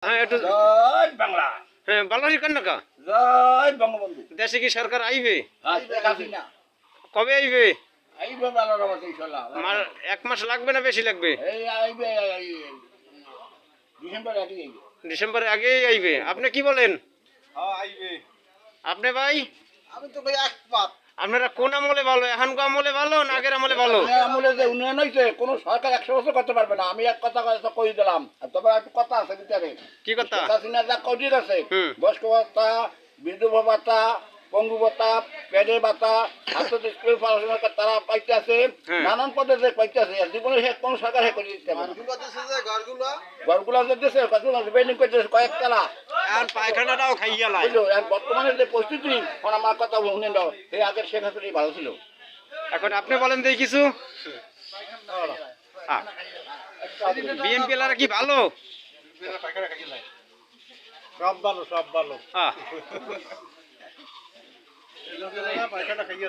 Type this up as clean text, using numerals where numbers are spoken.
হ্যাঁ একটু জয় বাংলা, হ্যাঁ বাংলাদেশ কেন না জয় বঙ্গবন্ধু। দেশে কি সরকার আইবে? শেখ হাসিনা কবে আইবে? আইবে বাংলার রহমত ইনশাআল্লাহ। এক মাস লাগবে না বেশি লাগবে? এই আইবে ডিসেম্বর আগে আইবে। ডিসেম্বরের আগেই আইবে। আপনি কি বলেন? হ্যাঁ আইবে। আপনি ভাই আমি তো ভাই একমত। আপনারা কোন আমলে ভালো, এখনকার আমলে ভালো না আগের আমলে ভালো? আমলে যে উন্নয়ন হয়েছে কোন সরকার 100 বছর করতে পারবে না। আমি এক কথা কই দিলাম, আর তবে একটু কথা আছে ভিতরে। কি কথা? শেখ হাসিনা যা কঠিন আছে, হুম। বয়স্ক ভাতা, বিধবা ভাতা, পঙ্গু ভাতা, পেটের ভাতা, ছাত্রদের স্কুলে পড়াশোনা করে তারা পাইতে আছে, হ্যাঁ। নানান পদে যে পাইতে আছে। জীবনে সে কোন সরকার হে করে দিতে পারবে না। ঘরগুলো যে দেশে কতগুলো বিল্ডিং করতেছে কয়েকতলা। আর পায়খানাটাও খাইয়া লাই। বুঝলো, আর বর্তমানে যে পরিস্থিতি, এখন আমার কথা শুনে দাও, এই আগের শেখ হাসিনাই ভালো ছিল। এখন আপনি বলেন দেখি কিছু। বিএনপি এলারা কি ভালো? সব ভালো, সব ভালো। আহ পায়খানা খাইয়ে